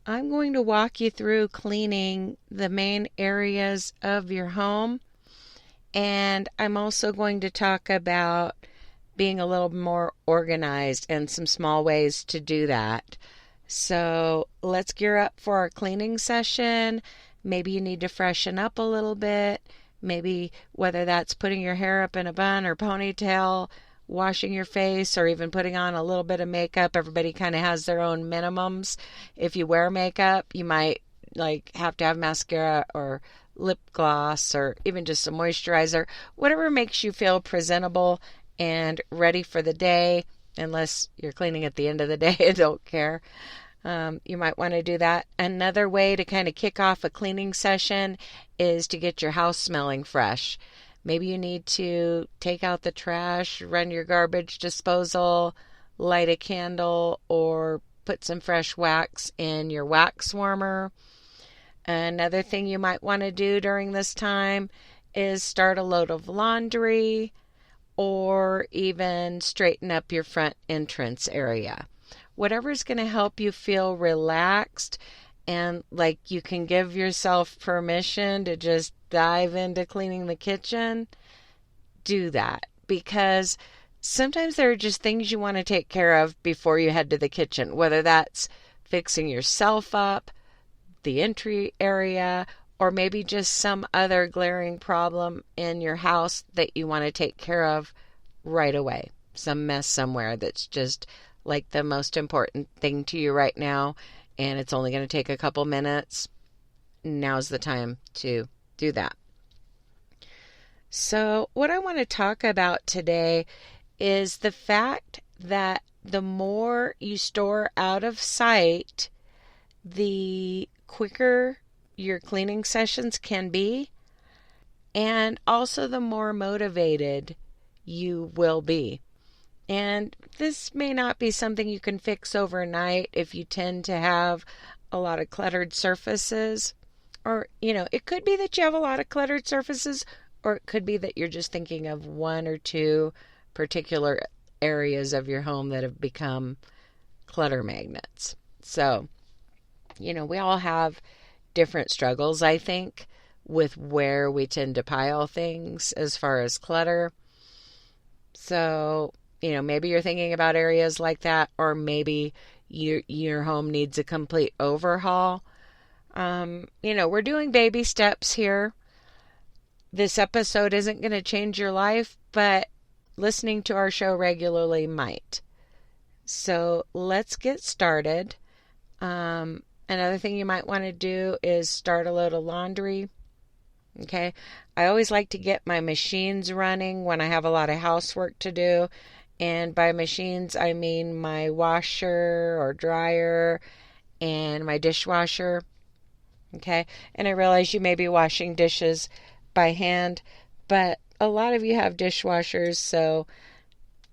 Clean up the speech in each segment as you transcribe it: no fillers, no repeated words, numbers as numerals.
I'm going to walk you through cleaning the main areas of your home, and I'm also going to talk about being a little more organized and some small ways to do that. So let's gear up for our cleaning session. Maybe you need to freshen up a little bit. Maybe whether that's putting your hair up in a bun or ponytail, washing your face, or even putting on a little bit of makeup. Everybody kind of has their own minimums. If you wear makeup, you might have to have mascara or lip gloss or even just a moisturizer, whatever makes you feel presentable and ready for the day, unless you're cleaning at the end of the day and don't care. You might want to do that. Another way to kind of kick off a cleaning session is to get your house smelling fresh. Maybe you need to take out the trash, run your garbage disposal, light a candle, or put some fresh wax in your wax warmer. Another thing you might want to do during this time is start a load of laundry or even straighten up your front entrance area. Whatever's going to help you feel relaxed and like you can give yourself permission to just dive into cleaning the kitchen, do that. Because sometimes there are just things you want to take care of before you head to the kitchen, whether that's fixing yourself up, the entry area, or maybe just some other glaring problem in your house that you want to take care of right away. Some mess somewhere that's just like the most important thing to you right now, and it's only going to take a couple minutes. Now's the time to do that. So what I want to talk about today is the fact that the more you store out of sight, the quicker your cleaning sessions can be, and also the more motivated you will be. And this may not be something you can fix overnight if you tend to have a lot of cluttered surfaces. Or, it could be that you have a lot of cluttered surfaces, or it could be that you're just thinking of one or two particular areas of your home that have become clutter magnets. So, we all have different struggles, I think, with where we tend to pile things as far as clutter. So, maybe you're thinking about areas like that, or maybe your home needs a complete overhaul. We're doing baby steps here. This episode isn't going to change your life, but listening to our show regularly might. So let's get started. Another thing you might want to do is start a load of laundry. Okay. I always like to get my machines running when I have a lot of housework to do. And by machines, I mean my washer or dryer and my dishwasher. Okay. And I realize you may be washing dishes by hand, but a lot of you have dishwashers. So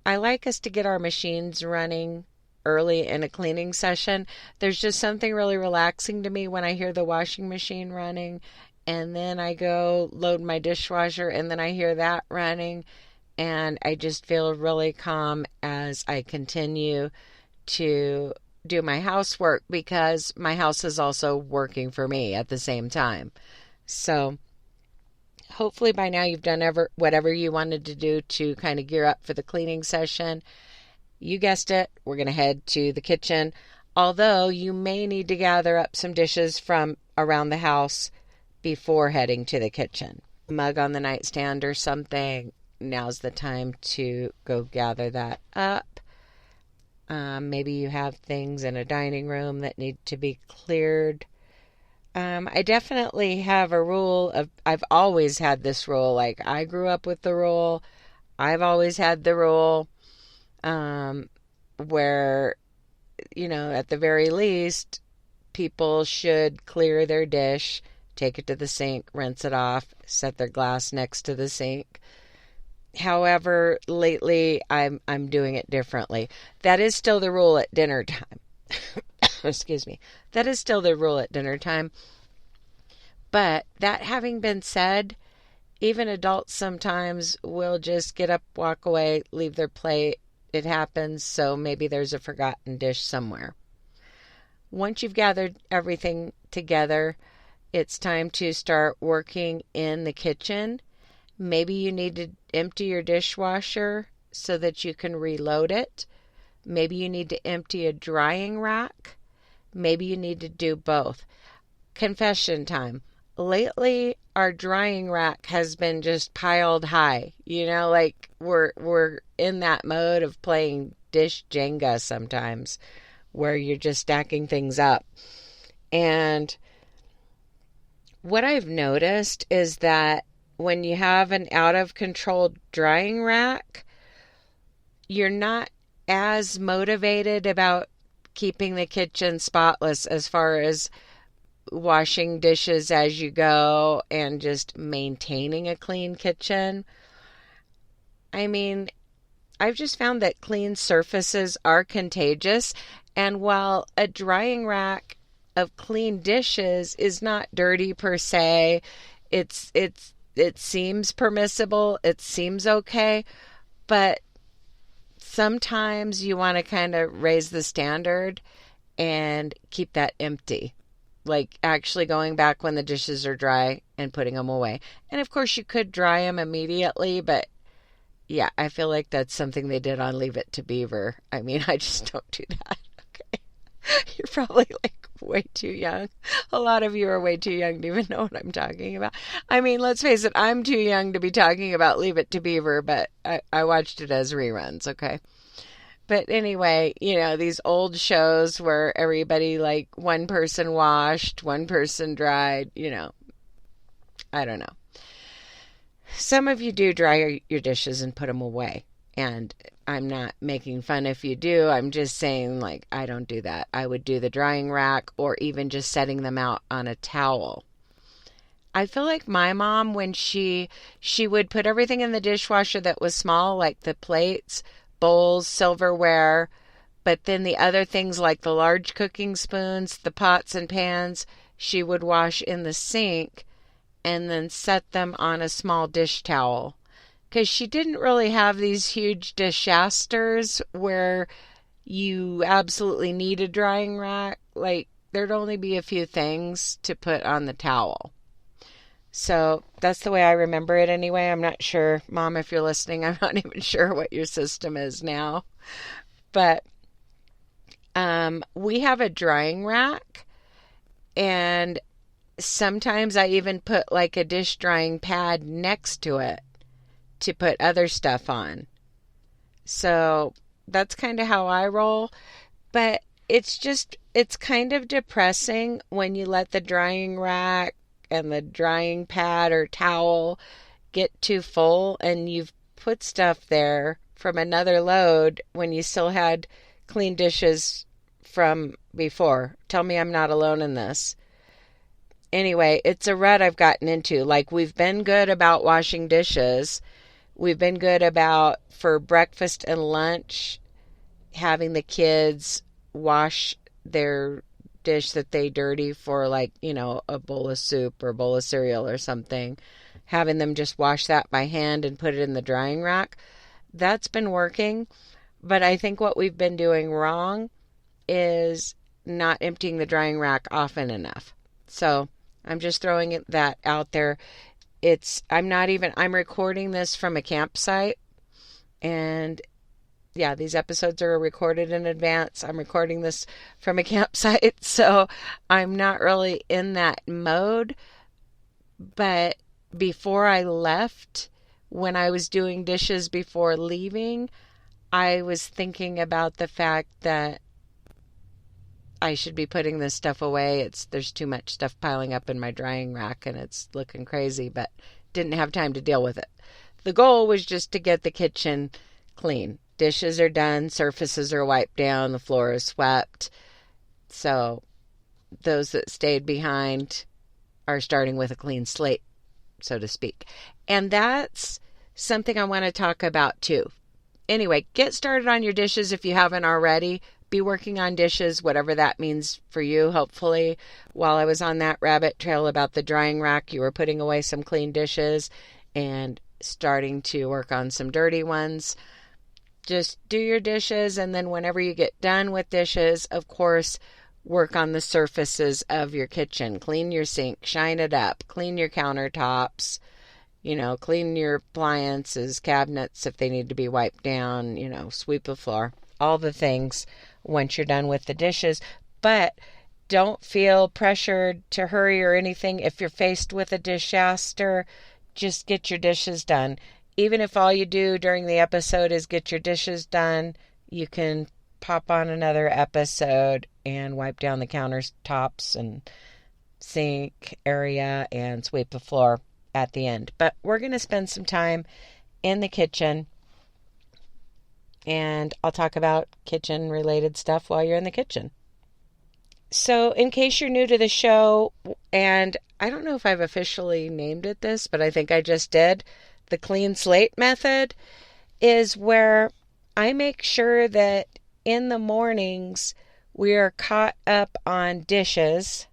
I like us to get our machines running early in a cleaning session. There's just something really relaxing to me when I hear the washing machine running, and then I go load my dishwasher and then I hear that running, and I just feel really calm as I continue to do my housework, because my house is also working for me at the same time. So hopefully by now you've done whatever you wanted to do to kind of gear up for the cleaning session. You guessed it, we're going to head to the kitchen, although you may need to gather up some dishes from around the house before heading to the kitchen. A mug on the nightstand or something, now's the time to go gather that up. Maybe you have things in a dining room that need to be cleared. I definitely have a rule I've always had this rule. Like, I grew up with the rule. I've always had the rule where, at the very least, people should clear their dish, take it to the sink, rinse it off, set their glass next to the sink. However, lately I'm doing it differently. That is still the rule at dinner time. Excuse me. That is still the rule at dinner time. But that having been said, even adults sometimes will just get up, walk away, leave their plate. It happens, so maybe there's a forgotten dish somewhere. once you've gathered everything together, it's time to start working in the kitchen. Maybe you need to empty your dishwasher so that you can reload it. Maybe you need to empty a drying rack. Maybe you need to do both. Confession time. Lately, our drying rack has been just piled high. Like we're in that mode of playing dish Jenga sometimes, where you're just stacking things up. And what I've noticed is that when you have an out of control drying rack, you're not as motivated about keeping the kitchen spotless as far as washing dishes as you go and just maintaining a clean kitchen. I mean, I've just found that clean surfaces are contagious, and while a drying rack of clean dishes is not dirty per se, it seems permissible, it seems okay, but sometimes you want to kind of raise the standard and keep that empty. Like actually going back when the dishes are dry and putting them away. And of course you could dry them immediately, but yeah, I feel like that's something they did on Leave It to Beaver. I mean, I just don't do that. Okay. You're probably like way too young. A lot of you are way too young to even know what I'm talking about. I mean, let's face it, I'm too young to be talking about Leave It to Beaver, but I watched it as reruns, okay? But anyway, these old shows where everybody, like, one person washed, one person dried, I don't know. Some of you do dry your dishes and put them away. And I'm not making fun if you do. I'm just saying, like, I don't do that. I would do the drying rack or even just setting them out on a towel. I feel like my mom, when she would put everything in the dishwasher that was small, like the plates, bowls, silverware, but then the other things like the large cooking spoons, the pots and pans, she would wash in the sink and then set them on a small dish towel. Because she didn't really have these huge dishasters where you absolutely need a drying rack. Like, there'd only be a few things to put on the towel. So that's the way I remember it anyway. I'm not sure, Mom, if you're listening, I'm not even sure what your system is now. But we have a drying rack, and sometimes I even put like a dish drying pad next to it to put other stuff on. So that's kind of how I roll. But it's kind of depressing when you let the drying rack and the drying pad or towel get too full and you've put stuff there from another load when you still had clean dishes from before. Tell me I'm not alone in this. Anyway, it's a rut I've gotten into. Like, we've been good about washing dishes. We've been good about, for breakfast and lunch, having the kids wash their dish that they dirty for, like, a bowl of soup or a bowl of cereal or something, having them just wash that by hand and put it in the drying rack. That's been working, but I think what we've been doing wrong is not emptying the drying rack often enough. So I'm just throwing that out there. I'm recording this from a campsite, and yeah, these episodes are recorded in advance. I'm recording this from a campsite, so I'm not really in that mode. But before I left, when I was doing dishes before leaving, I was thinking about the fact that I should be putting this stuff away. There's too much stuff piling up in my drying rack and it's looking crazy, but didn't have time to deal with it. The goal was just to get the kitchen clean. Dishes are done, surfaces are wiped down, the floor is swept. So those that stayed behind are starting with a clean slate, so to speak. And that's something I want to talk about too. Anyway, get started on your dishes if you haven't already. Be working on dishes, whatever that means for you, hopefully. While I was on that rabbit trail about the drying rack, you were putting away some clean dishes and starting to work on some dirty ones. Just do your dishes, and then whenever you get done with dishes, of course, work on the surfaces of your kitchen. Clean your sink, shine it up, clean your countertops, clean your appliances, cabinets if they need to be wiped down, sweep the floor, all the things once you're done with the dishes. But don't feel pressured to hurry or anything. If you're faced with a disaster, just get your dishes done. Even if all you do during the episode is get your dishes done, you can pop on another episode and wipe down the countertops and sink area and sweep the floor at the end. But we're going to spend some time in the kitchen, and I'll talk about kitchen related stuff while you're in the kitchen. So in case you're new to the show, and I don't know if I've officially named it this, but I think I just did, the clean slate method is where I make sure that in the mornings we are caught up on dishes.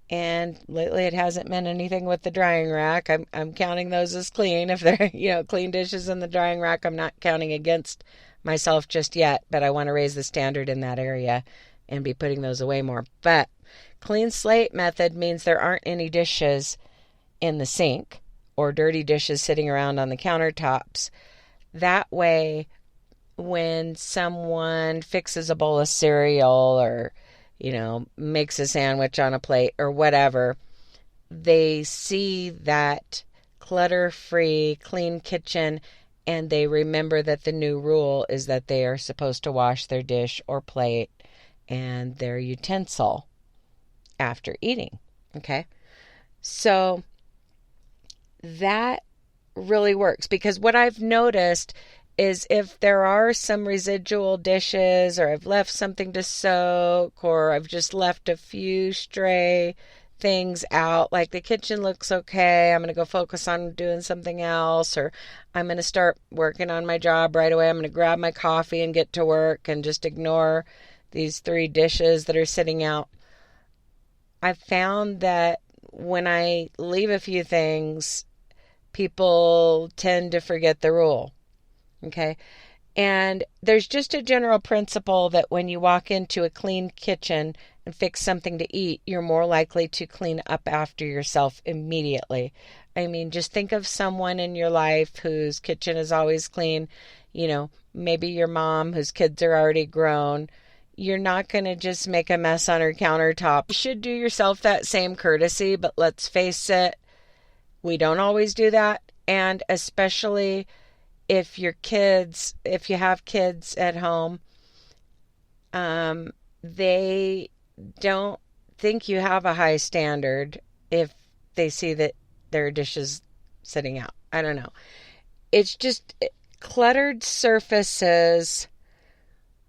And lately it hasn't meant anything with the drying rack. I'm counting those as clean. If they're, clean dishes in the drying rack, I'm not counting against myself just yet, but I want to raise the standard in that area and be putting those away more. But clean slate method means there aren't any dishes in the sink or dirty dishes sitting around on the countertops. That way, when someone fixes a bowl of cereal or, makes a sandwich on a plate or whatever, they see that clutter-free, clean kitchen, and they remember that the new rule is that they are supposed to wash their dish or plate and their utensil after eating. Okay? So that really works, because what I've noticed is if there are some residual dishes, or I've left something to soak, or I've just left a few stray things out, like the kitchen looks okay, I'm going to go focus on doing something else, or I'm going to start working on my job right away, I'm going to grab my coffee and get to work and just ignore these 3 dishes that are sitting out. I've found that when I leave a few things, people tend to forget the rule. Okay? And there's just a general principle that when you walk into a clean kitchen and fix something to eat, you're more likely to clean up after yourself immediately. I mean, just think of someone in your life whose kitchen is always clean. Maybe your mom whose kids are already grown. You're not going to just make a mess on her countertop. You should do yourself that same courtesy, but let's face it, we don't always do that. And especially if you have kids at home, they don't think you have a high standard if they see that there are dishes sitting out. I don't know. It's just cluttered surfaces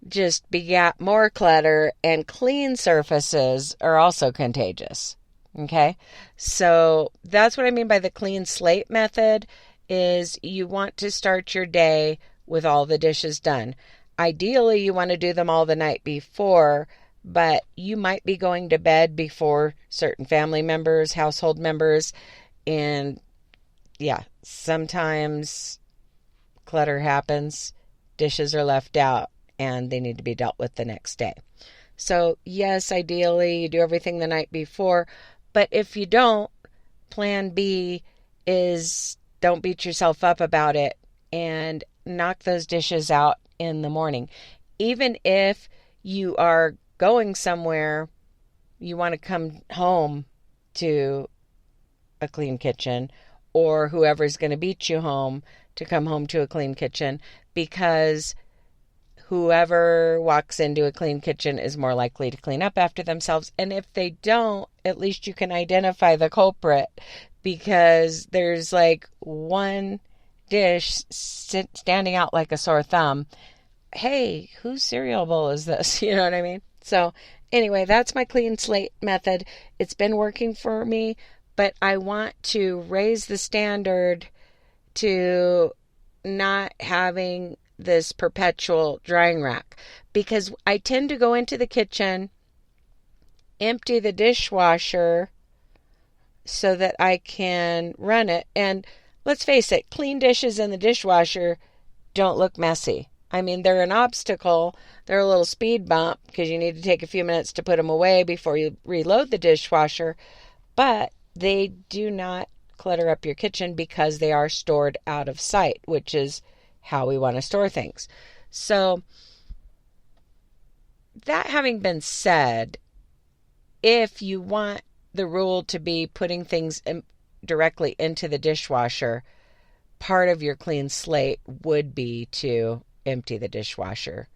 just begat more clutter, and clean surfaces are also contagious. Okay? So that's what I mean by the clean slate method, is you want to start your day with all the dishes done. Ideally, you want to do them all the night before, but you might be going to bed before certain family members, household members, and sometimes clutter happens, dishes are left out, and they need to be dealt with the next day. So yes, ideally you do everything the night before, but if you don't, plan B is don't beat yourself up about it and knock those dishes out in the morning. Even if you are going somewhere, you want to come home to a clean kitchen, or whoever's going to beat you home to come home to a clean kitchen, because whoever walks into a clean kitchen is more likely to clean up after themselves. And if they don't, at least you can identify the culprit, because there's like one dish standing out like a sore thumb. Hey, whose cereal bowl is this? You know what I mean? So anyway, that's my clean slate method. It's been working for me, but I want to raise the standard to not having this perpetual drying rack, because I tend to go into the kitchen, empty the dishwasher so that I can run it. And let's face it, clean dishes in the dishwasher don't look messy. I mean, they're an obstacle. They're a little speed bump because you need to take a few minutes to put them away before you reload the dishwasher. But they do not clutter up your kitchen because they are stored out of sight, which is how we want to store things. So, that having been said, if you want the rule to be putting things directly into the dishwasher, part of your clean slate would be to empty the dishwasher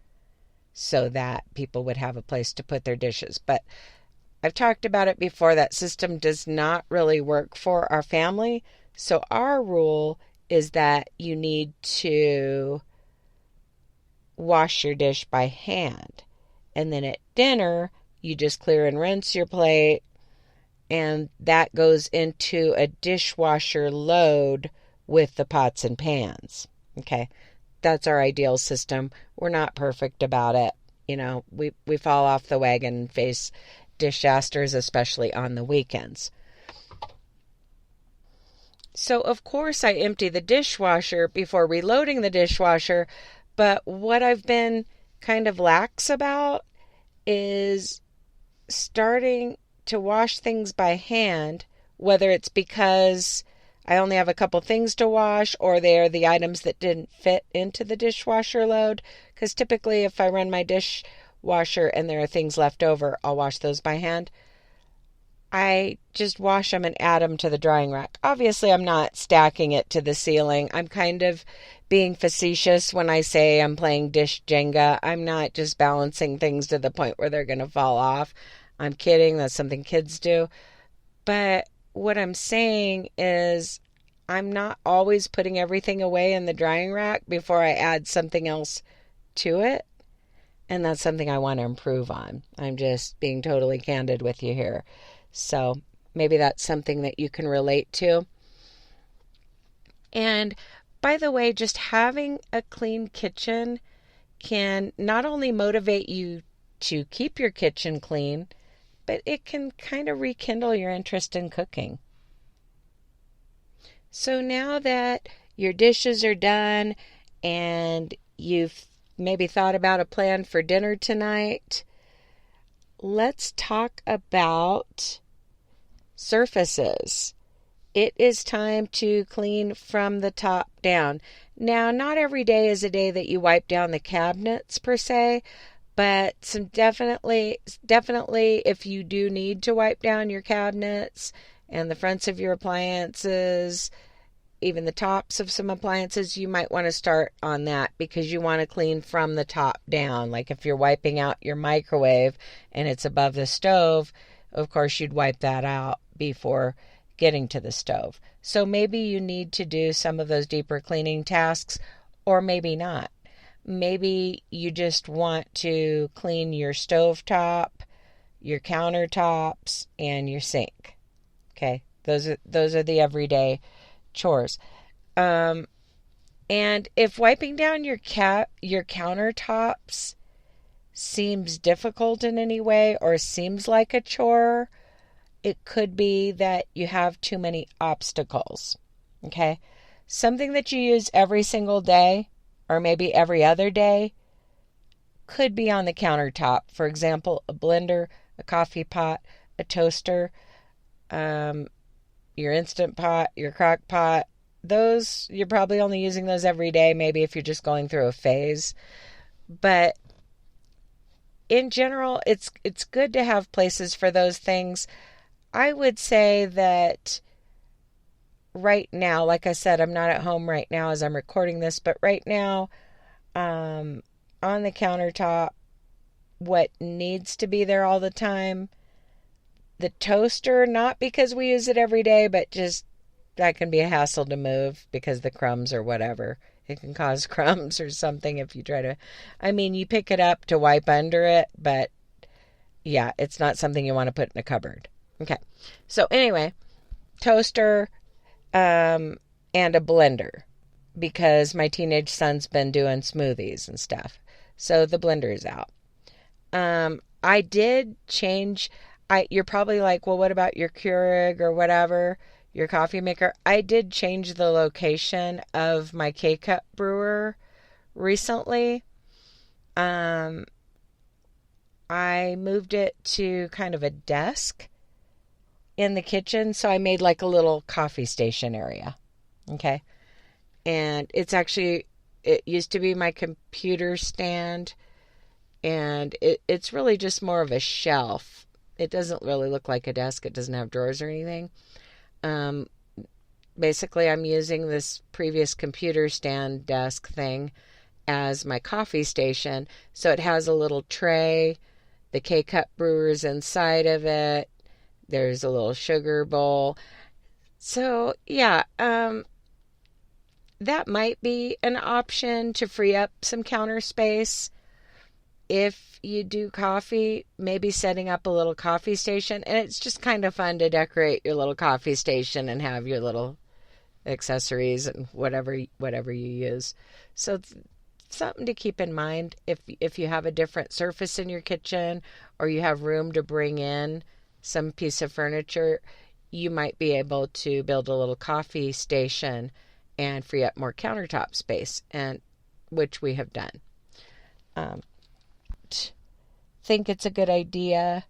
so that people would have a place to put their dishes. But I've talked about it before, that system does not really work for our family. So our rule is that you need to wash your dish by hand. And then at dinner, you just clear and rinse your plate, and that goes into a dishwasher load with the pots and pans. Okay, that's our ideal system. We're not perfect about it. You know, we fall off the wagon and face disasters, especially on the weekends. So, of course, I empty the dishwasher before reloading the dishwasher, but what I've been kind of lax about is starting to wash things by hand, whether it's because I only have a couple things to wash or they're the items that didn't fit into the dishwasher load. Because typically if I run my dishwasher and there are things left over, I'll wash those by hand. I just wash them and add them to the drying rack. Obviously, I'm not stacking it to the ceiling. I'm kind of being facetious when I say I'm playing dish Jenga. I'm not just balancing things to the point where they're going to fall off. I'm kidding. That's something kids do. But what I'm saying is I'm not always putting everything away in the drying rack before I add something else to it. And that's something I want to improve on. I'm just being totally candid with you here. So maybe that's something that you can relate to. And by the way, just having a clean kitchen can not only motivate you to keep your kitchen clean, but it can kind of rekindle your interest in cooking. So now that your dishes are done and you've maybe thought about a plan for dinner tonight, let's talk about surfaces. It is time to clean from the top down. Now, not every day is a day that you wipe down the cabinets per se, but definitely if you do need to wipe down your cabinets and the fronts of your appliances, even the tops of some appliances, you might want to start on that because you want to clean from the top down. Like if you're wiping out your microwave and it's above the stove, of course you'd wipe that out before getting to the stove. So maybe you need to do some of those deeper cleaning tasks, or maybe not. Maybe you just want to clean your stovetop, your countertops, and your sink. Okay, those are the everyday chores. And if wiping down your countertops seems difficult in any way or seems like a chore, it could be that you have too many obstacles. Okay? Something that you use every single day or maybe every other day could be on the countertop. For example, a blender, a coffee pot, a toaster, your Instant Pot, your crock pot. Those, you're probably only using those every day, maybe if you're just going through a phase. But in general, it's good to have places for those things. I would say that right now, like I said, I'm not at home right now as I'm recording this, but right now, on the countertop, what needs to be there all the time, the toaster, not because we use it every day, but just that can be a hassle to move because the crumbs or whatever. It can cause crumbs or something if you try to, you pick it up to wipe under it, but yeah, it's not something you want to put in a cupboard. Okay, so anyway, toaster and a blender because my teenage son's been doing smoothies and stuff. So the blender is out. I did change. You're probably like, well, what about your Keurig or whatever, your coffee maker? I did change the location of my K-Cup brewer recently. Um, I moved it to kind of a desk in the kitchen, so I made like a little coffee station area. Okay. And it used to be my computer stand, and it's really just more of a shelf. It doesn't really look like a desk. It doesn't have drawers or anything. Um, Basically, I'm using this previous computer stand desk thing as my coffee station. So it has a little tray, the K-Cup brewers inside of it. There's a little sugar bowl. So, yeah, that might be an option to free up some counter space. If you do coffee, maybe setting up a little coffee station. And it's just kind of fun to decorate your little coffee station and have your little accessories and whatever you use. So it's something to keep in mind if you have a different surface in your kitchen, or you have room to bring in some piece of furniture, you might be able to build a little coffee station and free up more countertop space, and which we have done. Think it's a good idea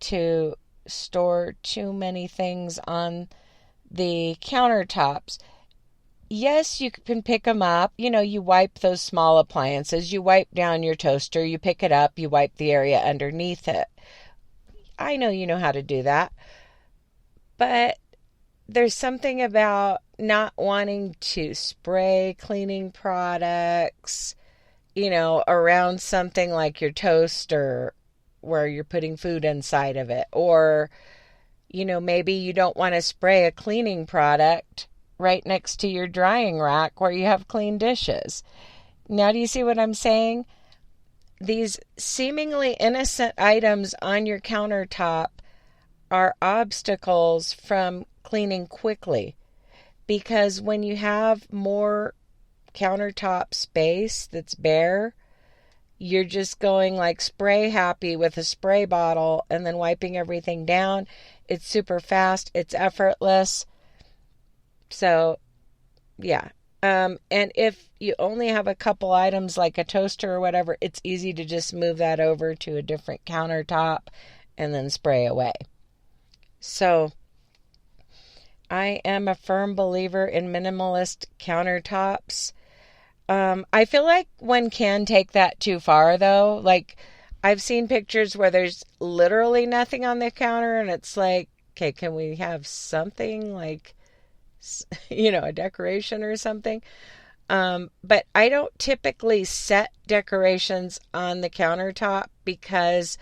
to store too many things on the countertops. Yes, you can pick them up. You wipe those small appliances. You wipe down your toaster. You pick it up. You wipe the area underneath it. I know you know how to do that. But there's something about not wanting to spray cleaning products, around something like your toaster where you're putting food inside of it. Or, maybe you don't want to spray a cleaning product right next to your drying rack where you have clean dishes. Now, do you see what I'm saying? These seemingly innocent items on your countertop are obstacles from cleaning quickly, because when you have more countertop space that's bare, you're just going like spray happy with a spray bottle and then wiping everything down. It's super fast. It's effortless. So, yeah. And if you only have a couple items like a toaster or whatever, it's easy to just move that over to a different countertop and then spray away. So, I am a firm believer in minimalist countertops. I feel like one can take that too far, though. Like, I've seen pictures where there's literally nothing on the counter, and it's like, okay, can we have something like, a decoration or something? But I don't typically set decorations on the countertop because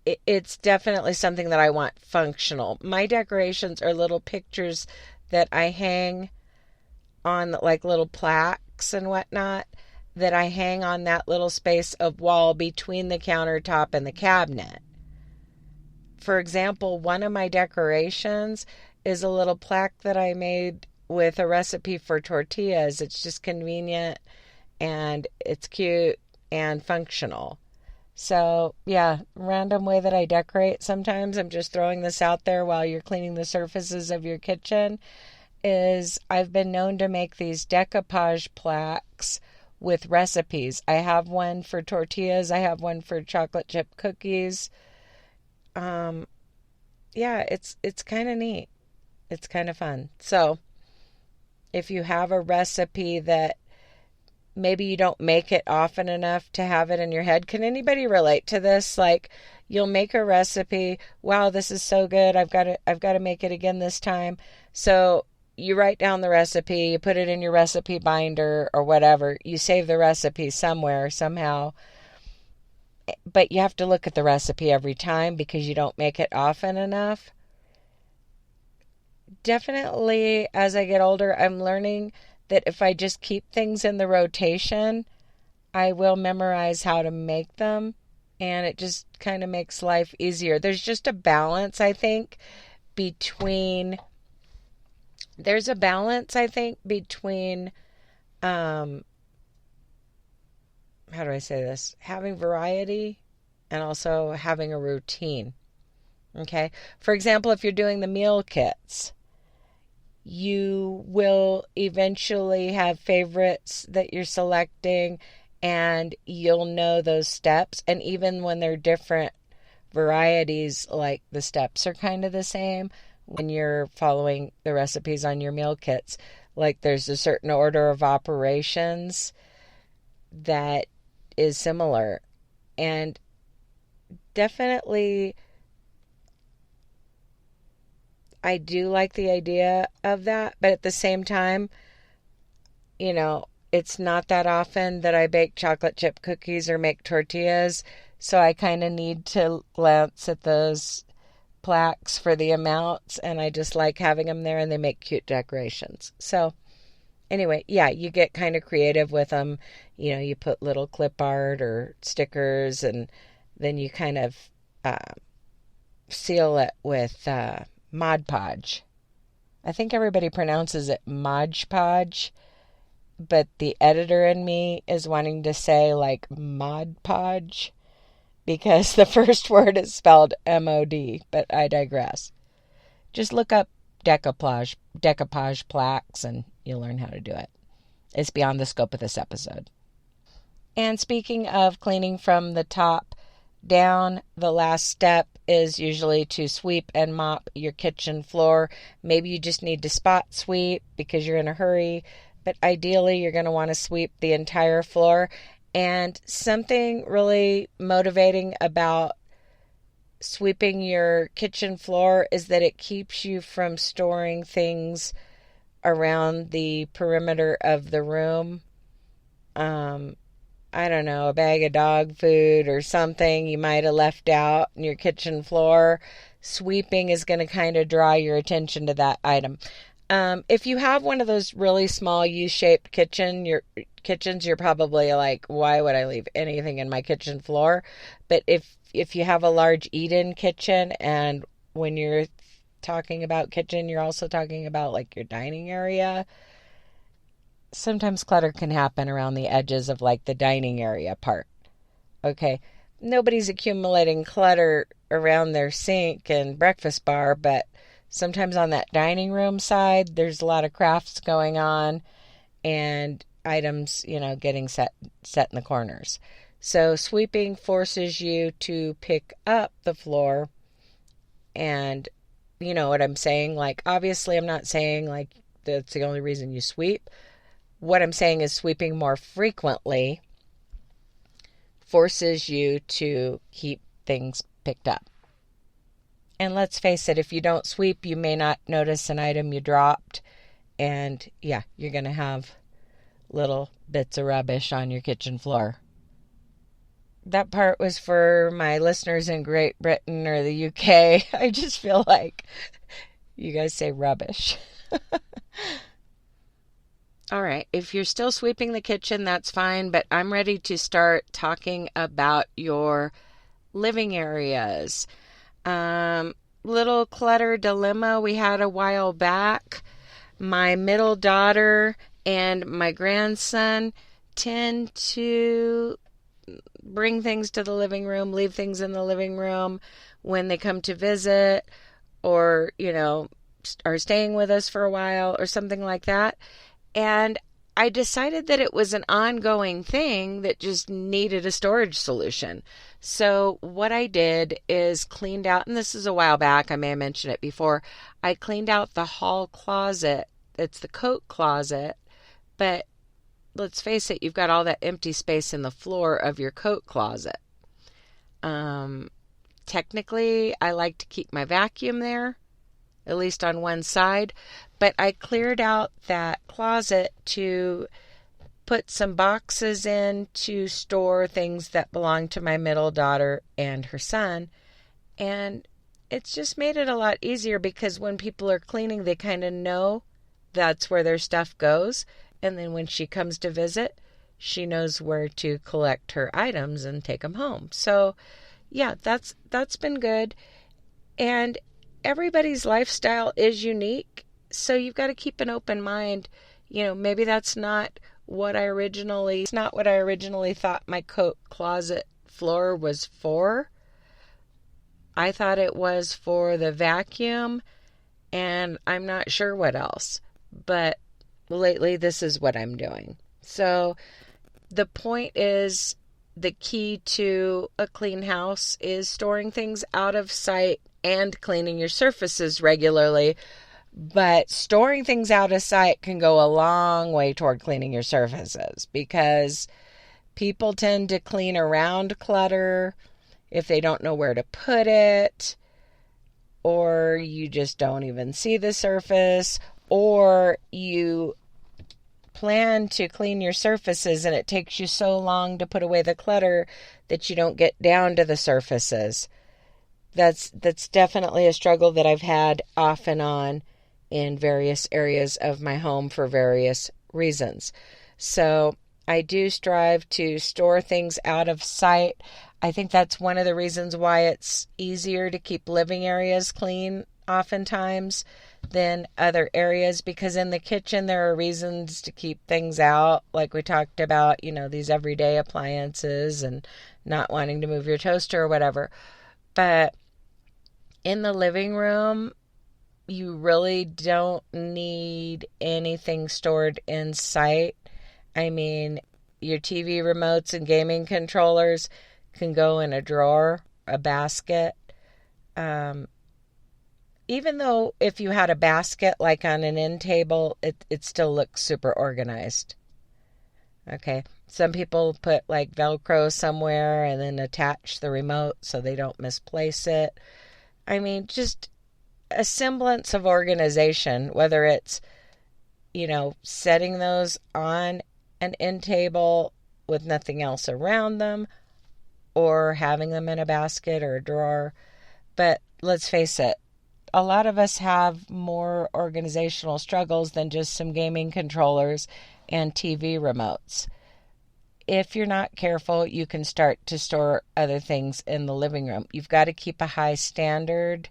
it's definitely something that I want functional. My decorations are little pictures that I hang on, like little plaques and whatnot, that I hang on that little space of wall between the countertop and the cabinet. For example, one of my decorations is a little plaque that I made with a recipe for tortillas. It's just convenient and it's cute and functional. So, yeah, random way that I decorate sometimes, I'm just throwing this out there while you're cleaning the surfaces of your kitchen, is I've been known to make these decoupage plaques with recipes. I have one for tortillas. I have one for chocolate chip cookies. Yeah, it's kind of neat. It's kind of fun. So, if you have a recipe that maybe you don't make it often enough to have it in your head. Can anybody relate to this? Like, you'll make a recipe. Wow, this is so good. I've got to make it again this time. So you write down the recipe, you put it in your recipe binder or whatever. You save the recipe somewhere, somehow. But you have to look at the recipe every time because you don't make it often enough. Definitely, as I get older, I'm learning that if I just keep things in the rotation, I will memorize how to make them, and it just kind of makes life easier. There's just a balance, I think, between how do I say this? Having variety and also having a routine. Okay? For example, if you're doing the meal kits, you will eventually have favorites that you're selecting, and you'll know those steps. And even when they're different varieties, like the steps are kind of the same when you're following the recipes on your meal kits. Like there's a certain order of operations that is similar. And definitely, I do like the idea of that, but at the same time, it's not that often that I bake chocolate chip cookies or make tortillas, so I kind of need to glance at those plaques for the amounts, and I just like having them there, and they make cute decorations. So anyway, yeah, you get kind of creative with them. You put little clip art or stickers, and then you kind of seal it with Mod Podge. I think everybody pronounces it Mod Podge, but the editor in me is wanting to say like Mod Podge because the first word is spelled M-O-D, but I digress. Just look up decoupage plaques and you'll learn how to do it. It's beyond the scope of this episode. And speaking of cleaning from the top down, the last step is usually to sweep and mop your kitchen floor. Maybe you just need to spot sweep because you're in a hurry, but ideally you're going to want to sweep the entire floor. And something really motivating about sweeping your kitchen floor is that it keeps you from storing things around the perimeter of the room. I don't know, a bag of dog food or something you might have left out in your kitchen floor. Sweeping is going to kind of draw your attention to that item. If you have one of those really small U-shaped kitchens, you're probably like, why would I leave anything in my kitchen floor? But if you have a large eat-in kitchen, and when you're talking about kitchen, you're also talking about like your dining area, sometimes clutter can happen around the edges of like the dining area part. Okay, nobody's accumulating clutter around their sink and breakfast bar, but sometimes on that dining room side, there's a lot of crafts going on and items, getting set in the corners. So sweeping forces you to pick up the floor. And you know what I'm saying? Like, obviously, I'm not saying like that's the only reason you sweep. What I'm saying is sweeping more frequently forces you to keep things picked up. And let's face it, if you don't sweep, you may not notice an item you dropped. And yeah, you're going to have little bits of rubbish on your kitchen floor. That part was for my listeners in Great Britain or the UK. I just feel like you guys say rubbish. All right, if you're still sweeping the kitchen, that's fine, but I'm ready to start talking about your living areas. Little clutter dilemma we had a while back. My middle daughter and my grandson tend to bring things to the living room, leave things in the living room when they come to visit or, are staying with us for a while or something like that. And I decided that it was an ongoing thing that just needed a storage solution. So what I did is cleaned out, and this is a while back, I may have mentioned it before, I cleaned out the hall closet. It's the coat closet, but let's face it, you've got all that empty space in the floor of your coat closet. Technically, I like to keep my vacuum there, at least on one side, but I cleared out that closet to put some boxes in to store things that belong to my middle daughter and her son. And it's just made it a lot easier because when people are cleaning, they kind of know that's where their stuff goes. And then when she comes to visit, she knows where to collect her items and take them home. So yeah, that's been good. And everybody's lifestyle is unique. So you've got to keep an open mind. Maybe that's not what I originally thought my coat closet floor was for. I thought it was for the vacuum, and I'm not sure what else. But lately, this is what I'm doing. So the point is, the key to a clean house is storing things out of sight and cleaning your surfaces regularly. But storing things out of sight can go a long way toward cleaning your surfaces, because people tend to clean around clutter if they don't know where to put it, or you just don't even see the surface, or you plan to clean your surfaces and it takes you so long to put away the clutter that you don't get down to the surfaces. That's definitely a struggle that I've had off and on in various areas of my home for various reasons. So I do strive to store things out of sight. I think that's one of the reasons why it's easier to keep living areas clean oftentimes than other areas, because in the kitchen there are reasons to keep things out, like we talked about, these everyday appliances and not wanting to move your toaster or whatever. But in the living room, you really don't need anything stored in sight. I mean, your TV remotes and gaming controllers can go in a drawer, a basket. Even though if you had a basket like on an end table, it still looks super organized. Okay. Some people put like Velcro somewhere and then attach the remote so they don't misplace it. I mean, just a semblance of organization, whether it's, setting those on an end table with nothing else around them, or having them in a basket or a drawer. But let's face it, a lot of us have more organizational struggles than just some gaming controllers and TV remotes. If you're not careful, you can start to store other things in the living room. You've got to keep a high standard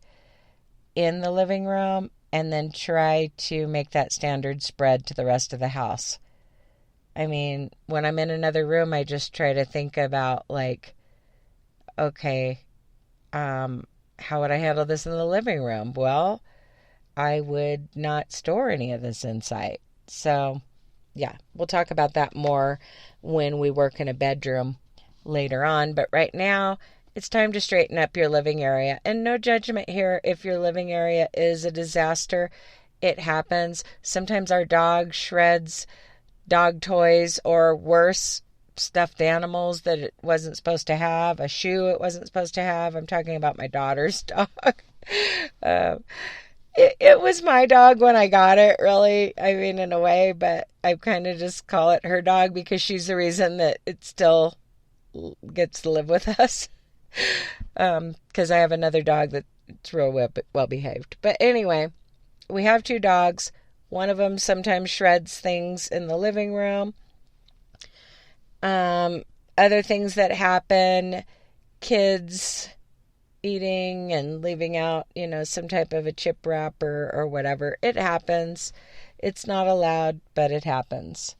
in the living room and then try to make that standard spread to the rest of the house. I mean, when I'm in another room, I just try to think about okay, how would I handle this in the living room? Well, I would not store any of this inside. So, yeah, we'll talk about that more when we work in a bedroom later on. But right now, it's time to straighten up your living area. And no judgment here if your living area is a disaster. It happens. Sometimes our dog shreds dog toys, or worse, stuffed animals that it wasn't supposed to have, a shoe it wasn't supposed to have. I'm talking about my daughter's dog. It was my dog when I got it, really. I mean, in a way, but I kind of just call it her dog because she's the reason that it still gets to live with us. Because I have another dog that's real well behaved. But anyway, we have two dogs. One of them sometimes shreds things in the living room. Other things that happen, kids eating and leaving out, some type of a chip wrapper or whatever. It happens. It's not allowed, but it happens.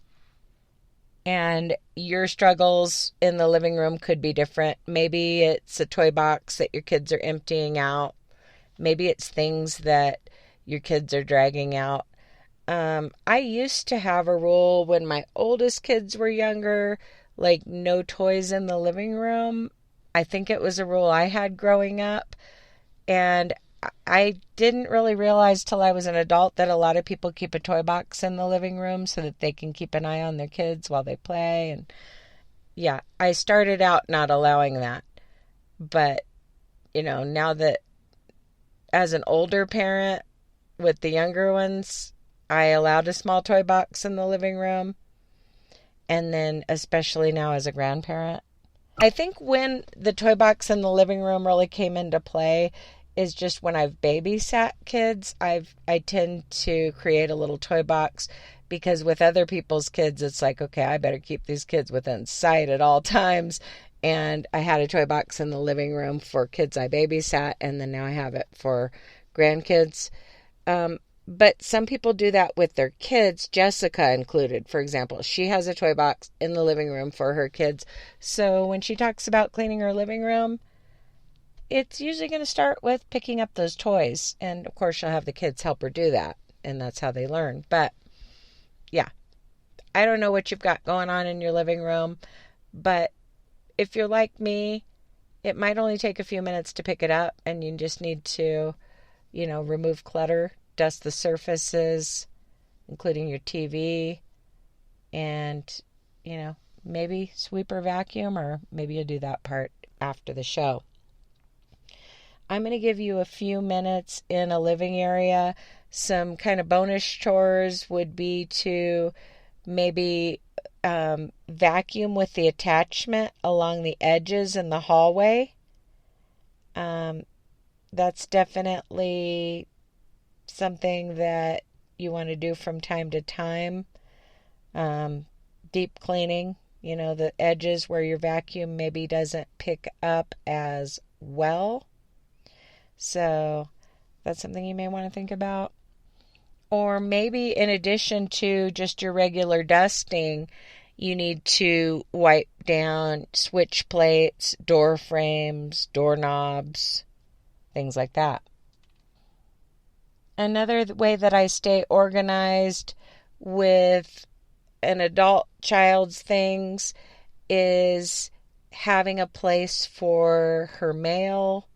And your struggles in the living room could be different. Maybe it's a toy box that your kids are emptying out. Maybe it's things that your kids are dragging out. I used to have a rule when my oldest kids were younger, like no toys in the living room. I think it was a rule I had growing up. And I didn't really realize till I was an adult that a lot of people keep a toy box in the living room so that they can keep an eye on their kids while they play. And yeah, I started out not allowing that. But, now that as an older parent with the younger ones, I allowed a small toy box in the living room. And then especially now as a grandparent. I think when the toy box in the living room really came into play is just when I've babysat kids. I tend to create a little toy box because with other people's kids, it's like, okay, I better keep these kids within sight at all times. And I had a toy box in the living room for kids I babysat, and then now I have it for grandkids. But some people do that with their kids, Jessica included, for example. She has a toy box in the living room for her kids. So when she talks about cleaning her living room, it's usually going to start with picking up those toys. And, of course, she'll have the kids help her do that. And that's how they learn. But, yeah, I don't know what you've got going on in your living room, but if you're like me, it might only take a few minutes to pick it up, and you just need to, remove clutter, dust the surfaces, including your TV, and, maybe sweep or vacuum, or maybe you'll do that part after the show. I'm going to give you a few minutes in a living area. Some kind of bonus chores would be to maybe vacuum with the attachment along the edges in the hallway. That's definitely something that you want to do from time to time. Deep cleaning, the edges where your vacuum maybe doesn't pick up as well. So that's something you may want to think about. Or maybe in addition to just your regular dusting, you need to wipe down switch plates, door frames, doorknobs, things like that. Another way that I stay organized with an adult child's things is having a place for her mail.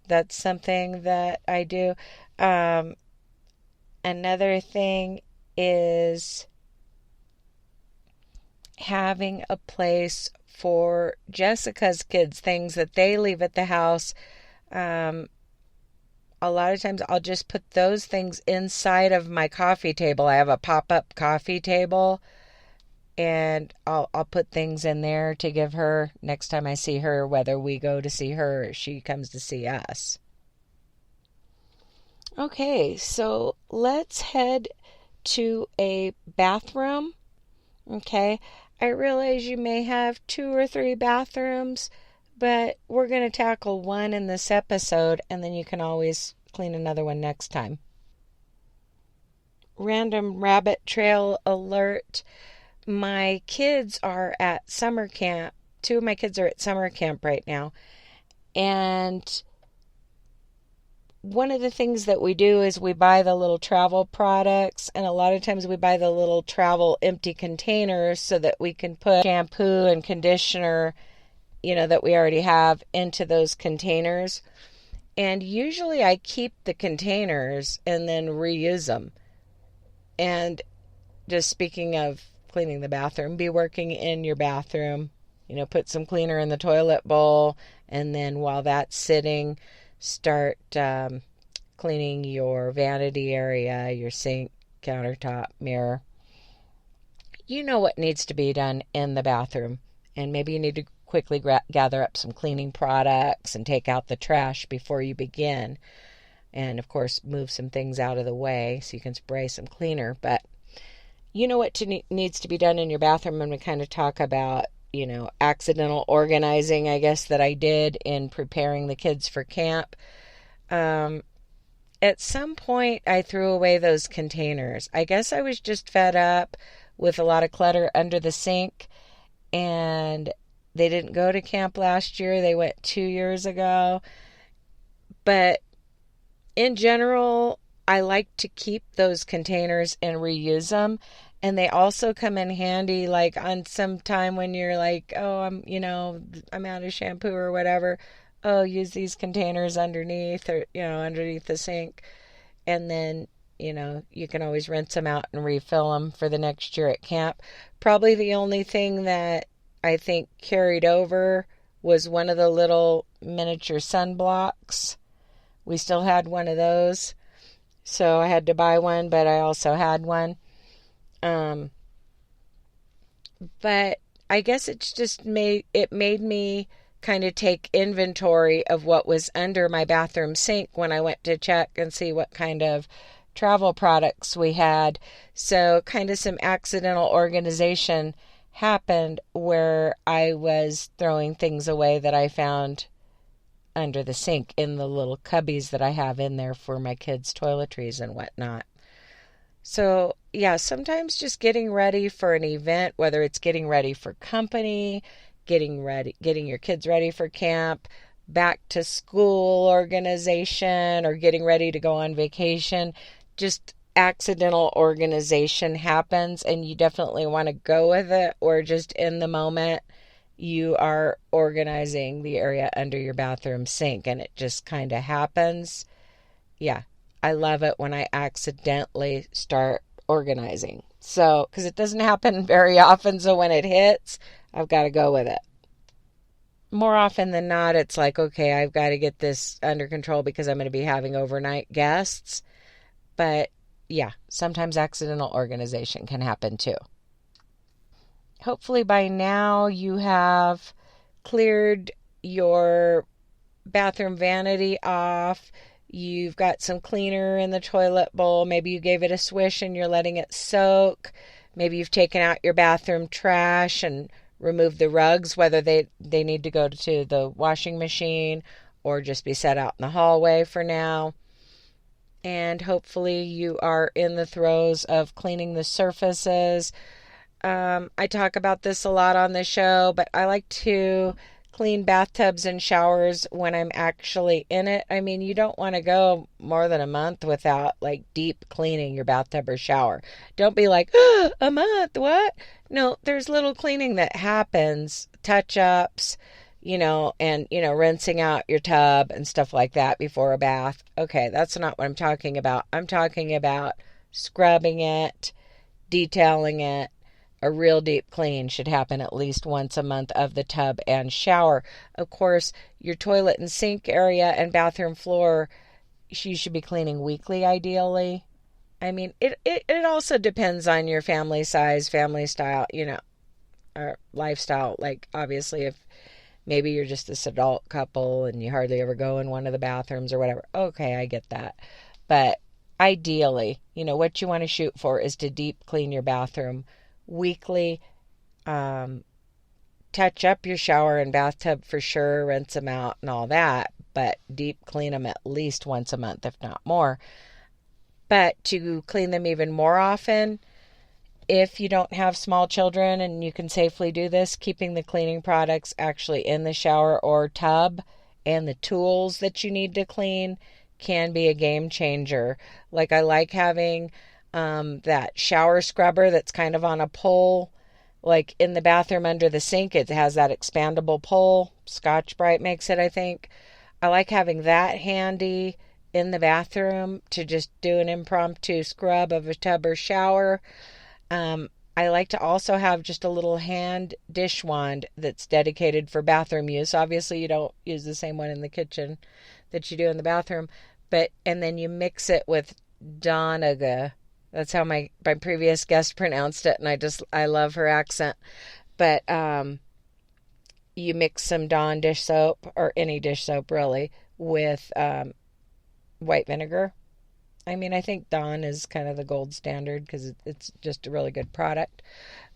That's something that I do. Another thing is having a place for Jessica's kids, things that they leave at the house. A lot of times I'll just put those things inside of my coffee table. I have a pop-up coffee table, and I'll put things in there to give her next time I see her, whether we go to see her or she comes to see us. Okay, so let's head to a bathroom. Okay, I realize you may have 2 or 3 bathrooms, but we're going to tackle one in this episode, and then you can always clean another one next time. Random rabbit trail alert. My kids are at summer camp. 2 of my kids are at summer camp right now. And one of the things that we do is we buy the little travel products, and a lot of times we buy the little travel empty containers so that we can put shampoo and conditioner, that we already have into those containers. And usually I keep the containers and then reuse them. And just speaking of cleaning the bathroom, be working in your bathroom, put some cleaner in the toilet bowl, and then while that's sitting, start cleaning your vanity area, your sink, countertop, mirror. You know what needs to be done in the bathroom, and maybe you need to quickly gather up some cleaning products and take out the trash before you begin. And of course, move some things out of the way so you can spray some cleaner. But you know what needs to be done in your bathroom, and we kind of talk about, accidental organizing, I guess, that I did in preparing the kids for camp. At some point, I threw away those containers. I guess I was just fed up with a lot of clutter under the sink, and they didn't go to camp last year. They went 2 years ago. But in general, I like to keep those containers and reuse them. And they also come in handy, like on some time when you're like, oh, I'm out of shampoo or whatever. Oh, use these containers underneath underneath the sink. And then, you can always rinse them out and refill them for the next year at camp. Probably the only thing that I think carried over was one of the little miniature sunblocks. We still had one of those. So I had to buy one, but I also had one. But I guess it's just made me kind of take inventory of what was under my bathroom sink when I went to check and see what kind of travel products we had. So kind of some accidental organization happened where I was throwing things away that I found under the sink in the little cubbies that I have in there for my kids' toiletries and whatnot. So, yeah, sometimes just getting ready for an event, whether it's getting ready for company, getting your kids ready for camp, back to school organization, or getting ready to go on vacation, just accidental organization happens and you definitely want to go with it, or just in the moment you are organizing the area under your bathroom sink and it just kind of happens. Yeah, I love it when I accidentally start organizing. So, because it doesn't happen very often, so when it hits, I've got to go with it. More often than not, it's like, okay, I've got to get this under control because I'm going to be having overnight guests. But yeah, sometimes accidental organization can happen too. Hopefully by now you have cleared your bathroom vanity off. You've got some cleaner in the toilet bowl. Maybe you gave it a swish and you're letting it soak. Maybe you've taken out your bathroom trash and removed the rugs, whether they need to go to the washing machine or just be set out in the hallway for now. And hopefully you are in the throes of cleaning the surfaces. I talk about this a lot on the show, but I like to clean bathtubs and showers when I'm actually in it. I mean, you don't want to go more than a month without like deep cleaning your bathtub or shower. Don't be like, oh, a month, what? No, there's little cleaning that happens, touch-ups, and, rinsing out your tub and stuff like that before a bath. Okay, that's not what I'm talking about. I'm talking about scrubbing it, detailing it. A real deep clean should happen at least once a month of the tub and shower. Of course, your toilet and sink area and bathroom floor, you should be cleaning weekly ideally. I mean, it also depends on your family size, family style, or lifestyle. Like, obviously, if maybe you're just this adult couple and you hardly ever go in one of the bathrooms or whatever. Okay, I get that. But ideally, what you want to shoot for is to deep clean your bathroom weekly. Touch up your shower and bathtub for sure, rinse them out and all that, but deep clean them at least once a month, if not more. But to clean them even more often, if you don't have small children and you can safely do this, keeping the cleaning products actually in the shower or tub and the tools that you need to clean can be a game changer. Like, I like having that shower scrubber that's kind of on a pole, like in the bathroom under the sink. It has that expandable pole. Scotch-Brite makes it, I think. I like having that handy in the bathroom to just do an impromptu scrub of a tub or shower. I like to also have just a little hand dish wand that's dedicated for bathroom use. Obviously, you don't use the same one in the kitchen that you do in the bathroom, and then you mix it with Donegal. That's how my previous guest pronounced it, and I love her accent. But you mix some Dawn dish soap, or any dish soap really, with white vinegar. I mean, I think Dawn is kind of the gold standard because it's just a really good product.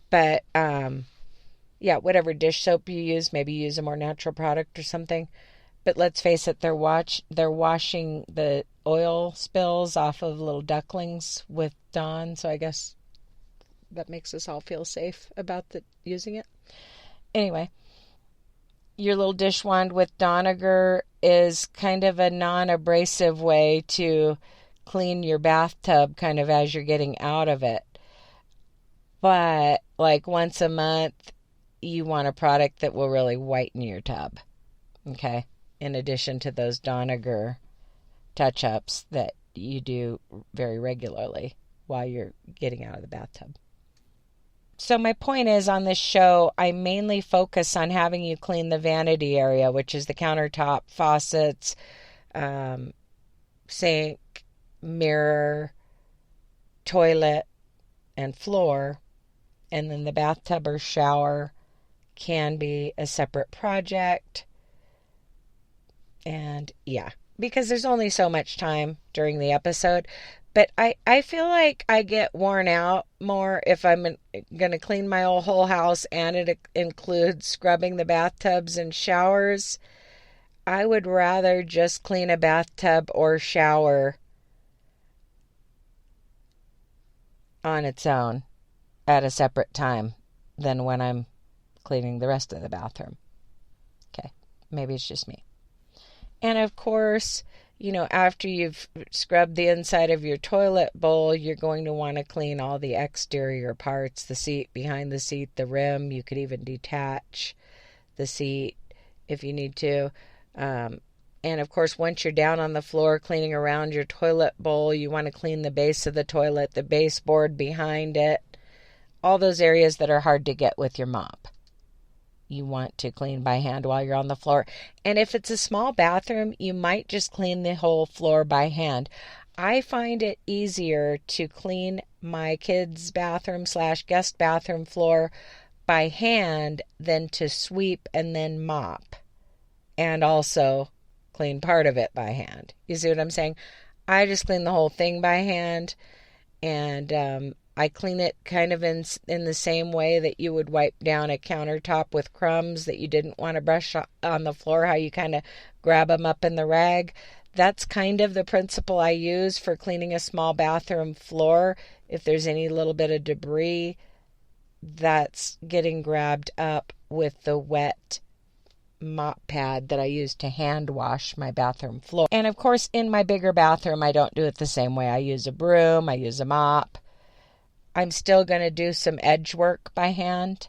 But yeah, whatever dish soap you use, maybe use a more natural product or something. But let's face it, they're washing the oil spills off of little ducklings with Dawn, so I guess that makes us all feel safe about using it. Anyway, your little dish wand with Donegal is kind of a non-abrasive way to clean your bathtub kind of as you're getting out of it. But like once a month, you want a product that will really whiten your tub. Okay? In addition to those Donegal touch-ups that you do very regularly while you're getting out of the bathtub. So my point is, on this show, I mainly focus on having you clean the vanity area, which is the countertop, faucets, sink, mirror, toilet, and floor. And then the bathtub or shower can be a separate project. And yeah, because there's only so much time during the episode. But I feel like I get worn out more if I'm going to clean my whole house and it includes scrubbing the bathtubs and showers. I would rather just clean a bathtub or shower on its own at a separate time than when I'm cleaning the rest of the bathroom. Okay, maybe it's just me. And of course, after you've scrubbed the inside of your toilet bowl, you're going to want to clean all the exterior parts, the seat, behind the seat, the rim. You could even detach the seat if you need to. And of course, once you're down on the floor cleaning around your toilet bowl, you want to clean the base of the toilet, the baseboard behind it, all those areas that are hard to get with your mop. You want to clean by hand while you're on the floor. And if it's a small bathroom, you might just clean the whole floor by hand. I find it easier to clean my kids' bathroom / guest bathroom floor by hand than to sweep and then mop and also clean part of it by hand. You see what I'm saying? I just clean the whole thing by hand, and I clean it kind of in the same way that you would wipe down a countertop with crumbs that you didn't want to brush on the floor, how you kind of grab them up in the rag. That's kind of the principle I use for cleaning a small bathroom floor. If there's any little bit of debris, that's getting grabbed up with the wet mop pad that I use to hand wash my bathroom floor. And of course, in my bigger bathroom, I don't do it the same way. I use a broom, I use a mop. I'm still going to do some edge work by hand,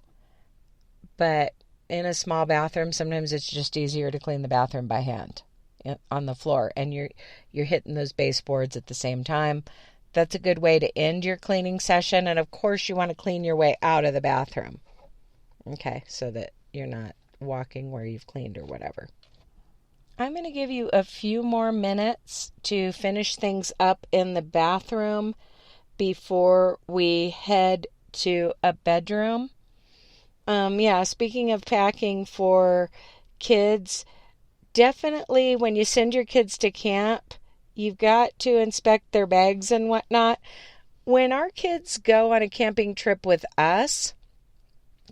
but in a small bathroom, sometimes it's just easier to clean the bathroom by hand on the floor, and you're hitting those baseboards at the same time. That's a good way to end your cleaning session, and of course, you want to clean your way out of the bathroom, okay, so that you're not walking where you've cleaned or whatever. I'm going to give you a few more minutes to finish things up in the bathroom before we head to a bedroom. Speaking of packing for kids, definitely when you send your kids to camp, you've got to inspect their bags and whatnot. When our kids go on a camping trip with us,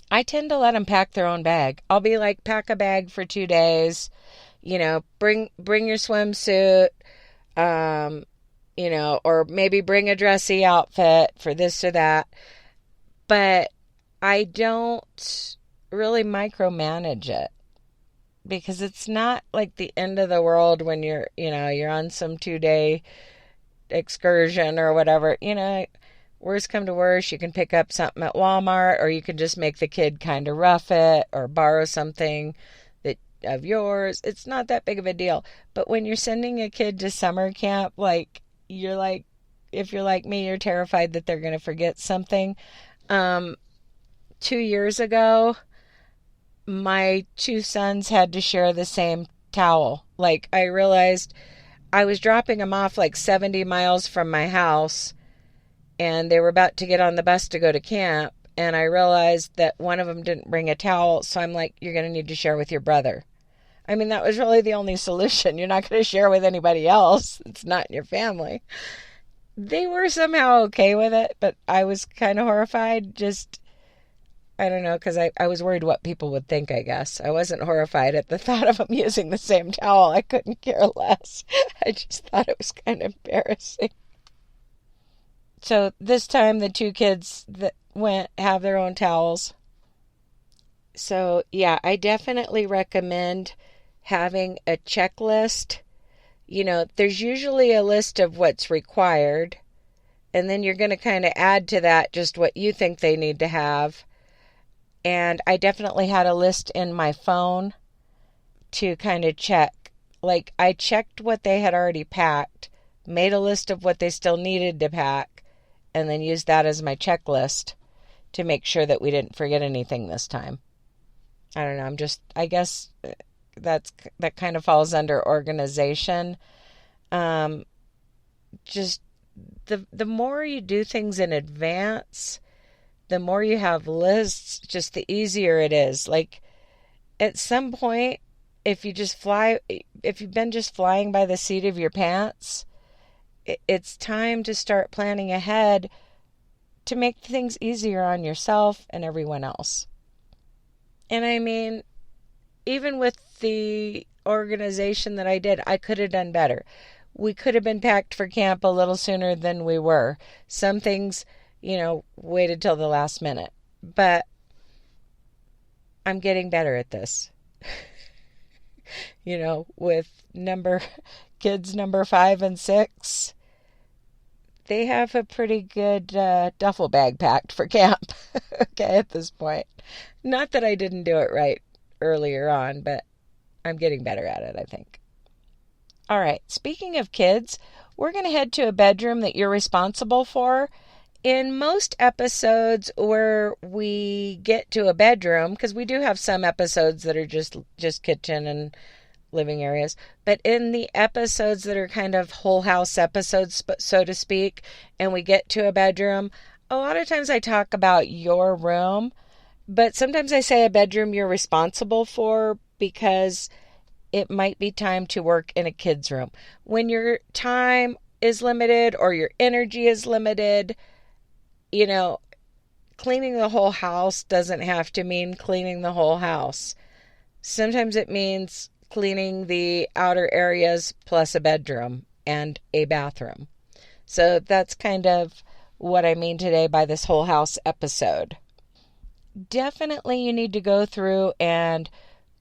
I tend to let them pack their own bag. I'll be like, pack a bag for 2 days, bring your swimsuit, or maybe bring a dressy outfit for this or that. But I don't really micromanage it because it's not like the end of the world when you're on some 2-day excursion or whatever. Worst come to worst, you can pick up something at Walmart, or you can just make the kid kind of rough it or borrow something of yours. It's not that big of a deal. But when you're sending a kid to summer camp, if you're like me, you're terrified that they're going to forget something. 2 years ago, my 2 sons had to share the same towel. I realized I was dropping them off 70 miles from my house, and they were about to get on the bus to go to camp, and I realized that one of them didn't bring a towel, so I'm like, you're going to need to share with your brother. I mean, that was really the only solution. You're not going to share with anybody else. It's not in your family. They were somehow okay with it, but I was kind of horrified. I don't know, because I was worried what people would think, I guess. I wasn't horrified at the thought of them using the same towel. I couldn't care less. I just thought it was kind of embarrassing. So this time the 2 kids that went have their own towels. So yeah, I definitely recommend having a checklist. There's usually a list of what's required, and then you're going to kind of add to that just what you think they need to have. And I definitely had a list in my phone to kind of check. I checked what they had already packed, made a list of what they still needed to pack, and then used that as my checklist to make sure that we didn't forget anything this time. I don't know, I guess that kind of falls under organization. Just the more you do things in advance, the more you have lists, just the easier it is. At some point, if you've been just flying by the seat of your pants, it's time to start planning ahead to make things easier on yourself and everyone else. And I mean, even with the organization that I did, I could have done better. We could have been packed for camp a little sooner than we were. Some things, waited till the last minute. But I'm getting better at this. With kids number 5 and 6, they have a pretty good duffel bag packed for camp. Okay, at this point. Not that I didn't do it right earlier on, but I'm getting better at it, I think. All right, speaking of kids, we're going to head to a bedroom that you're responsible for. In most episodes where we get to a bedroom, because we do have some episodes that are just kitchen and living areas, but in the episodes that are kind of whole house episodes, so to speak, and we get to a bedroom, a lot of times I talk about your room, but sometimes I say a bedroom you're responsible for because it might be time to work in a kid's room. When your time is limited or your energy is limited, cleaning the whole house doesn't have to mean cleaning the whole house. Sometimes it means cleaning the outer areas plus a bedroom and a bathroom. So that's kind of what I mean today by this whole house episode. Definitely you need to go through and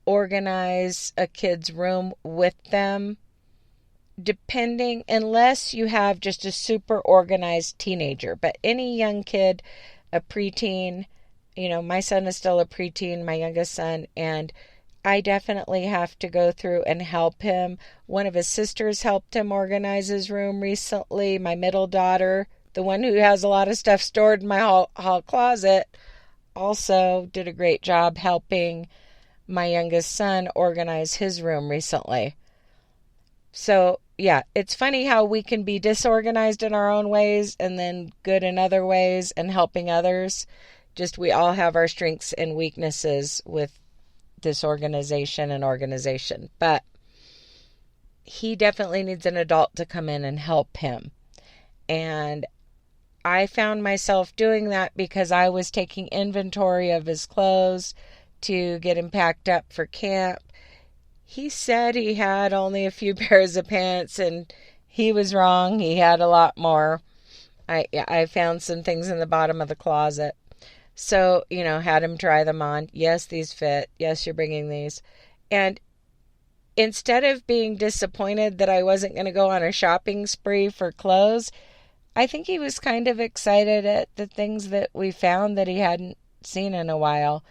organize a kid's room with them, unless you have just a super organized teenager. But any young kid, a preteen, my son is still a preteen, my youngest son, and I definitely have to go through and help him. One of his sisters helped him organize his room recently. My middle daughter, the one who has a lot of stuff stored in my hall closet, also did a great job helping my youngest son organize his room recently. So, yeah, it's funny how we can be disorganized in our own ways and then good in other ways and helping others. Just we all have our strengths and weaknesses with disorganization and organization. But he definitely needs an adult to come in and help him. And I found myself doing that because I was taking inventory of his clothes to get him packed up for camp. He said he had only a few pairs of pants, and he was wrong. He had a lot more. I found some things in the bottom of the closet. So, had him try them on. Yes, these fit. Yes, you're bringing these. And instead of being disappointed that I wasn't going to go on a shopping spree for clothes, I think he was kind of excited at the things that we found that he hadn't seen in a while,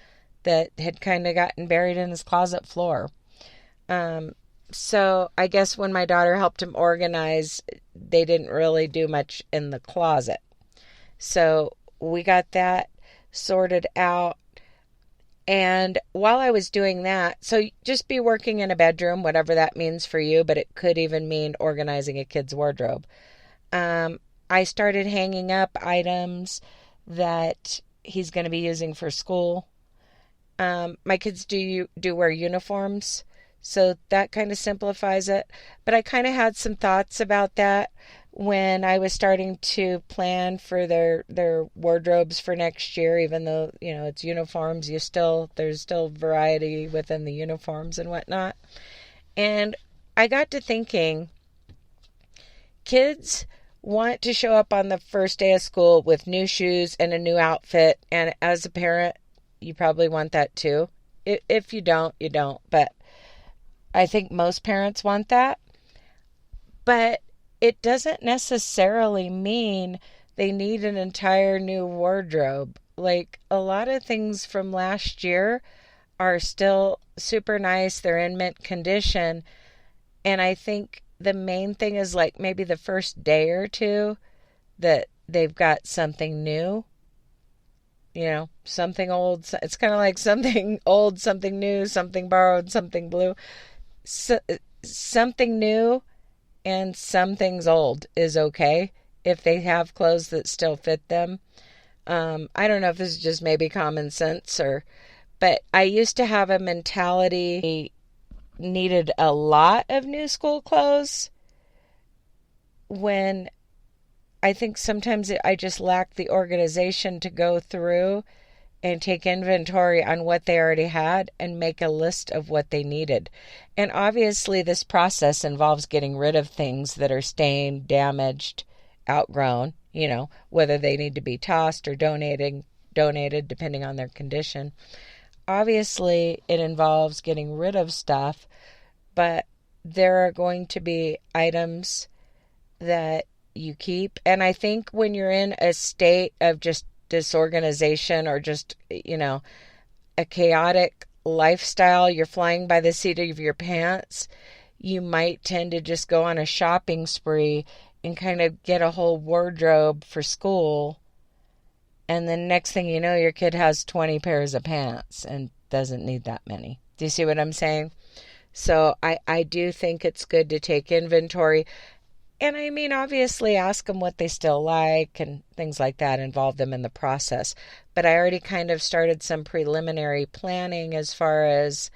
that had kind of gotten buried in his closet floor. So I guess when my daughter helped him organize, they didn't really do much in the closet. So we got that sorted out. And while I was doing that, so just be working in a bedroom, whatever that means for you, but it could even mean organizing a kid's wardrobe. I started hanging up items that he's going to be using for school. My kids do wear uniforms, so that kind of simplifies it. But I kind of had some thoughts about that when I was starting to plan for their wardrobes for next year. Even though it's uniforms, there's still variety within the uniforms and whatnot. And I got to thinking, kids want to show up on the first day of school with new shoes and a new outfit, and as a parent, you probably want that too. If you don't, you don't. But I think most parents want that. But it doesn't necessarily mean they need an entire new wardrobe. Like, a lot of things from last year are still super nice. They're in mint condition. And I think the main thing is like maybe the first day or two that they've got something new. Something old. It's kind of like something old, something new, something borrowed, something blue. So, something new and some things old is okay if they have clothes that still fit them. I don't know if this is just maybe common sense but I used to have a mentality needed a lot of new school clothes when I think sometimes I just lacked the organization to go through and take inventory on what they already had and make a list of what they needed. And obviously this process involves getting rid of things that are stained, damaged, outgrown, whether they need to be tossed or donated depending on their condition. Obviously it involves getting rid of stuff, but there are going to be items that you keep. And I think when you're in a state of just disorganization or just, a chaotic lifestyle, you're flying by the seat of your pants, you might tend to just go on a shopping spree and kind of get a whole wardrobe for school. And then next thing you know, your kid has 20 pairs of pants and doesn't need that many. Do you see what I'm saying? So I do think it's good to take inventory. And I mean, obviously ask them what they still like and things like that, involve them in the process. But I already kind of started some preliminary planning as far as,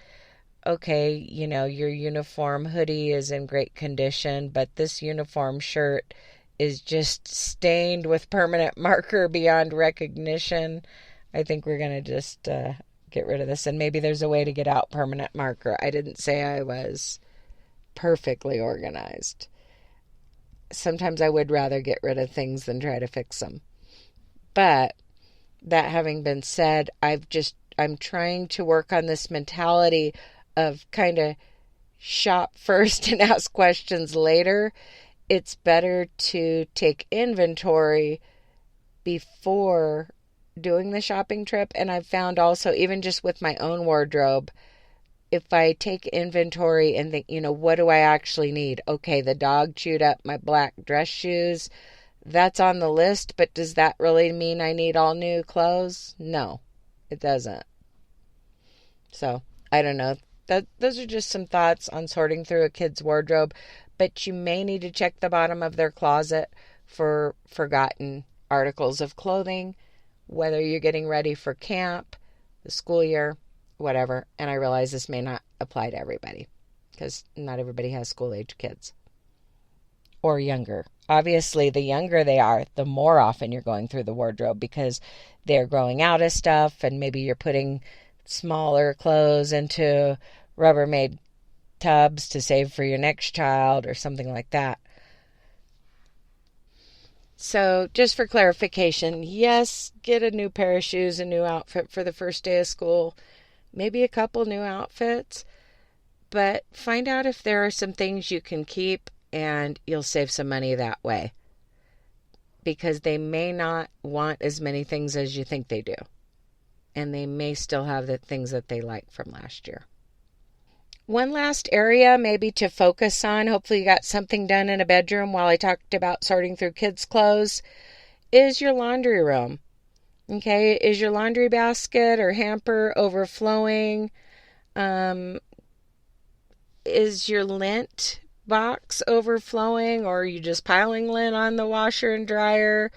okay, your uniform hoodie is in great condition, but this uniform shirt is just stained with permanent marker beyond recognition. I think we're going to just get rid of this. And maybe there's a way to get out permanent marker. I didn't say I was perfectly organized. Sometimes I would rather get rid of things than try to fix them. But that having been said, I'm trying to work on this mentality of kind of shop first and ask questions later. It's better to take inventory before doing the shopping trip. And I've found also, even just with my own wardrobe, if I take inventory and think, what do I actually need? Okay, the dog chewed up my black dress shoes. That's on the list, but does that really mean I need all new clothes? No, it doesn't. So, I don't know. Those are just some thoughts on sorting through a kid's wardrobe, but you may need to check the bottom of their closet for forgotten articles of clothing, whether you're getting ready for camp, the school year, whatever. And I realize this may not apply to everybody because not everybody has school-age kids or younger. Obviously, the younger they are, the more often you're going through the wardrobe because they're growing out of stuff and maybe you're putting smaller clothes into Rubbermaid tubs to save for your next child or something like that. So just for clarification, yes, get a new pair of shoes, a new outfit for the first day of school, maybe a couple new outfits, but find out if there are some things you can keep and you'll save some money that way because they may not want as many things as you think they do. And they may still have the things that they like from last year. One last area maybe to focus on, hopefully you got something done in a bedroom while I talked about sorting through kids' clothes, is your laundry room. Okay, is your laundry basket or hamper overflowing? Is your lint box overflowing, or are you just piling lint on the washer and dryer?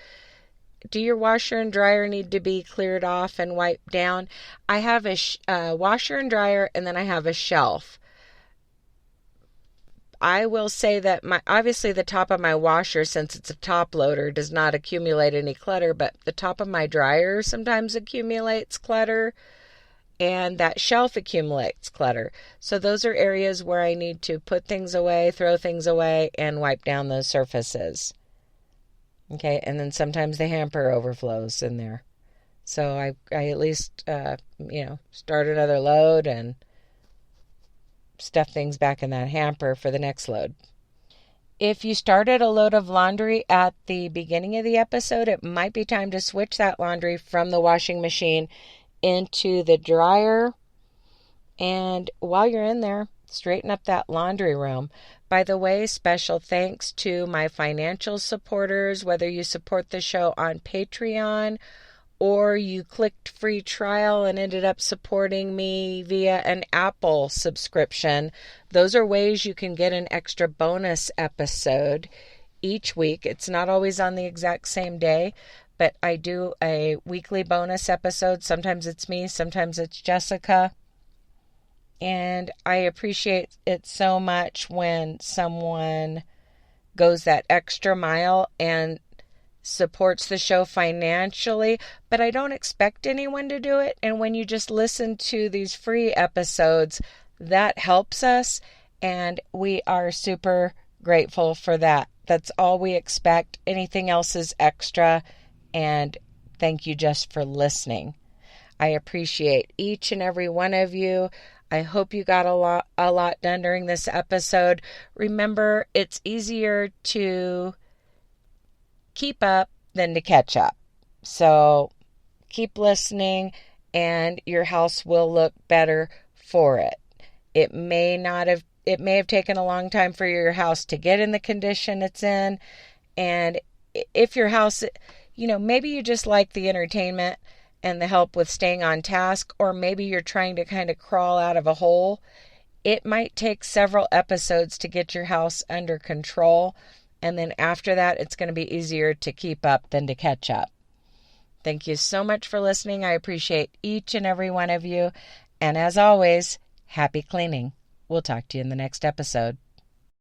Do your washer and dryer need to be cleared off and wiped down? I have a washer and dryer, and then I have a shelf. I will say that obviously the top of my washer, since it's a top loader, does not accumulate any clutter, but the top of my dryer sometimes accumulates clutter, and that shelf accumulates clutter. So those are areas where I need to put things away, throw things away, and wipe down those surfaces. Okay, and then sometimes the hamper overflows in there. So I at least, start another load and stuff things back in that hamper for the next load. If you started a load of laundry at the beginning of the episode, it might be time to switch that laundry from the washing machine into the dryer. And while you're in there, straighten up that laundry room. By the way, special thanks to my financial supporters, whether you support the show on Patreon or you clicked free trial and ended up supporting me via an Apple subscription. Those are ways you can get an extra bonus episode each week. It's not always on the exact same day, but I do a weekly bonus episode. Sometimes it's me, sometimes it's Jessica. And I appreciate it so much when someone goes that extra mile and supports the show financially, but I don't expect anyone to do it. And when you just listen to these free episodes, that helps us, and we are super grateful for that. That's all we expect. Anything else is extra, and thank you just for listening. I appreciate each and every one of you. I hope you got a lot done during this episode. Remember, it's easier to keep up than to catch up. So keep listening and your house will look better for it. It may have taken a long time for your house to get in the condition it's in. And if your house, maybe you just like the entertainment and the help with staying on task, or maybe you're trying to kind of crawl out of a hole. It might take several episodes to get your house under control. And then after that, it's going to be easier to keep up than to catch up. Thank you so much for listening. I appreciate each and every one of you. And as always, happy cleaning. We'll talk to you in the next episode.